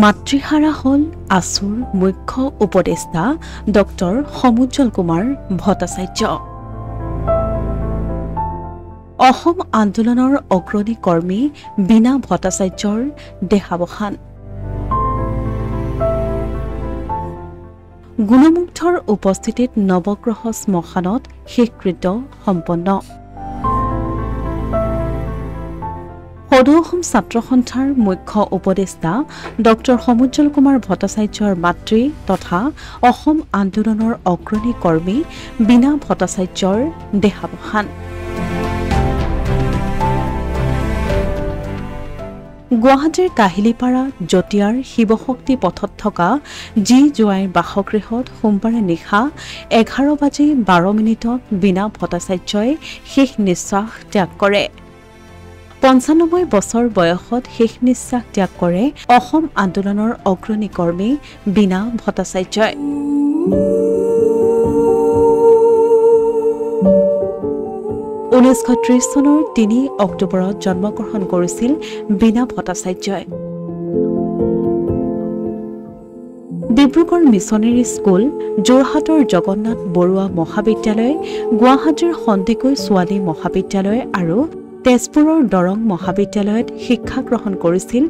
মাতৃহাৰা হল আছুৰ মুখ্য উপদেষ্টা ডক্টৰ সমুজ্জ্বল কুমাৰ ভট্টাচাৰ্য। অসম আন্দোলনৰ অগ্ৰণী কৰ্মী বীণা ভট্টাচাৰ্যৰ দেহাৱসান। গুণমুগ্ধৰ উপস্থিতিত নৱগ্ৰহ শ্মশানত শেষকৃত্য সম্পন্ন। সদৌ অসম ছাত্ৰ সন্থাৰ মুখ্য উপদেষ্টা ডক্টৰ সমুজ্জ্বল কুমাৰ ভট্টাচাৰ্যৰ মাতৃ তথা অসম আন্দোলনৰ অগ্ৰণী কৰ্মী বীণা ভট্টাচাৰ্যৰ দেহাৱসান। গুৱাহাটীৰ কাহিলীপাৰা জটিয়াৰ শিৱশক্তি পথত থকা জি জোৱাইৰ বাসগৃহত সোমবাৰে নিশা 11:12 বীণা ভট্টাচাৰ্যই শেষ নিশ্বাস ত্যাগ কৰে। 95 বছৰ বয়সত শেষ নিশ্বাস ত্যাগ কৰে অসম আন্দোলনৰ অগ্ৰণী কৰ্মী বীণা ভট্টাচাৰ্যই। ঊনৈছশ 30 চনৰ 3 অক্টোবৰত জন্মগ্ৰহণ কৰিছিল বীণা ভট্টাচাৰ্যই। ডিব্ৰুগড় মিছনেৰী স্কুল, যোৰহাটৰ জগন্নাথ বৰুৱা মহাবিদ্যালয়, গুৱাহাটীৰ সন্দিকৈ ছোৱালী মহাবিদ্যালয় আৰু তেজপুৰৰ দৰং মহাবিদ্যালয়ত শিক্ষা গ্ৰহণ কৰিছিল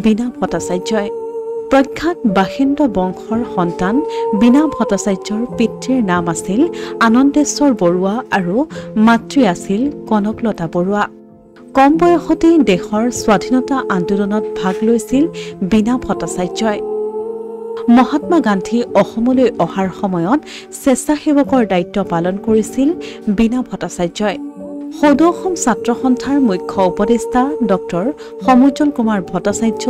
বীণা ভট্টাচাৰ্যই। প্ৰখ্যাত বাসিন্দ বংশৰ সন্তান বীণা ভট্টাচাৰ্যৰ পিতৃৰ নাম আছিল আনন্দেশ্বৰ বৰুৱা আৰু মাতৃ আছিল কনকলতা বৰুৱা। কম বয়সতেই দেশৰ স্বাধীনতা আন্দোলনত ভাগ লৈছিল বীণা ভট্টাচাৰ্যই। মহাত্মা গান্ধী অসমলৈ অহাৰ সময়ত স্বেচ্ছাসেৱকৰ দায়িত্ব পালন কৰিছিল বীণা ভট্টাচাৰ্যই। সদৌ অসম ছাত্ৰ সন্থাৰ মুখ্য উপদেষ্টা ডক্টৰ সমুজ্জ্বল কুমাৰ ভট্টাচাৰ্য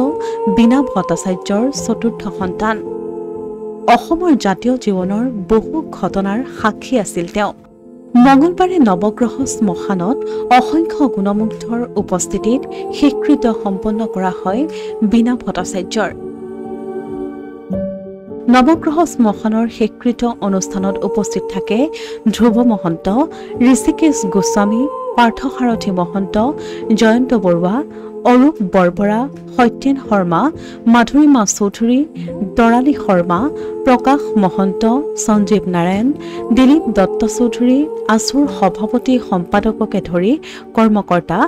বীণা ভট্টাচাৰ্যৰ চতুৰ্থ সন্তান। অসমৰ জাতীয় জীৱনৰ বহু ঘটনাৰ সাক্ষী আছিল তেওঁ। মঙলবাৰে নৱগ্ৰহ শ্মশানত অসংখ্য গুণমুগ্ধৰ উপস্থিতিত শেষকৃত্য সম্পন্ন কৰা হয় বীণা ভট্টাচাৰ্যৰ। নৱগ্ৰহ শ্মশানৰ শেষকৃত্য অনুষ্ঠানত উপস্থিত থাকে ধ্ৰুৱ মহন্ত, ঋষিকেশ গোস্বামী, পাৰ্থসাৰথী মহন্ত, জয়ন্ত বৰুৱা, অৰূপ বৰবৰা, সত্যেন শৰ্মা, মাধুৰীমা চৌধুৰী, তৰালী শৰ্মা, প্ৰকাশ মহন্ত, সঞ্জীৱ নাৰায়ণ, দিলীপ দত্ত চৌধুৰী, আছুৰ সভাপতি সম্পাদককে ধৰি কৰ্মকৰ্তা,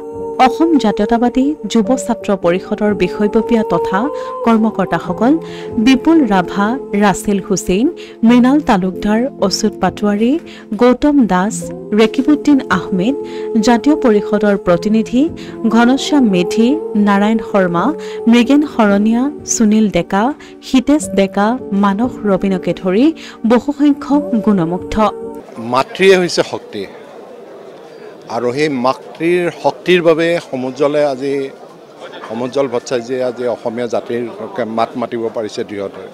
অসম জাতীয়তাবাদী যুৱ ছাত্ৰ পৰিষদৰ বিষয়ববীয়া তথা কৰ্মকৰ্তাসকল, বিপুল ৰাভা, ৰাছেল হুছেইন, মৃণাল তালুকদাৰ, অচ্যুত পাটোৱাৰী, গৌতম দাস, ৰেকিবুদ্দিন আহমেদ, জাতীয় পৰিষদৰ প্ৰতিনিধি, ঘনশ্যাম মেধি, নাৰায়ণ শৰ্মা, মৃগেন শৰণীয়া, সুনীল ডেকা, হিতেশ ডেকা, মানস ৰবীনকে ধৰি বহুসংখ্যক গুণমুগ্ধ। মাতৃয়ে হৈছে শক্তি আৰু সেই মাতৃৰ শক্তিৰ বাবে সমুজ্জ্বল ভট্টাচাৰ্যই আজি অসমীয়া জাতিৰ মাত মাতিব পাৰিছে দৃঢ়তাৰে।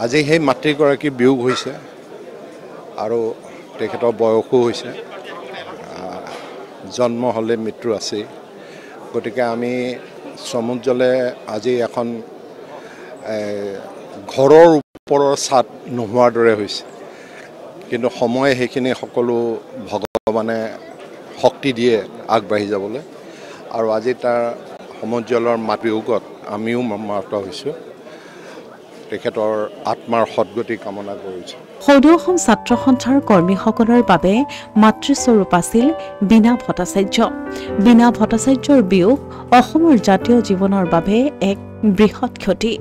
আজি সেই মাতৃগৰাকী বিয়োগ হৈছে আৰু তেখেতৰ বয়সো হৈছে। জন্ম হ'লে মৃত্যু আছেই। গতিকে আমি সমুজ্জ্বলে আজি এখন ঘৰৰ ওপৰৰ ছাদ নোহোৱাৰ দৰে হৈছে, কিন্তু সময়ে সেইখিনি সকলো ভগৱানে শক্তি দিয়ে আগবাঢ়ি যাবলৈ। আৰু আজি তাৰ সমুজ্জ্বলৰ মাত বিয়োগত আমিও মৰ্মাহত হৈছোঁ। তেখেতৰ আত্মাৰ সদ্গতি কামনা কৰিছোঁ। সদৌ অসম ছাত্ৰ সন্থাৰ কৰ্মীসকলৰ বাবে মাতৃস্বৰূপ আছিল বীণা ভট্টাচাৰ্য। বীণা ভট্টাচাৰ্যৰ বিয়োগ অসমৰ জাতীয় জীৱনৰ বাবে এক বৃহৎ ক্ষতি।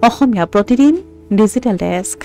Asomiya Pratidin digital desk.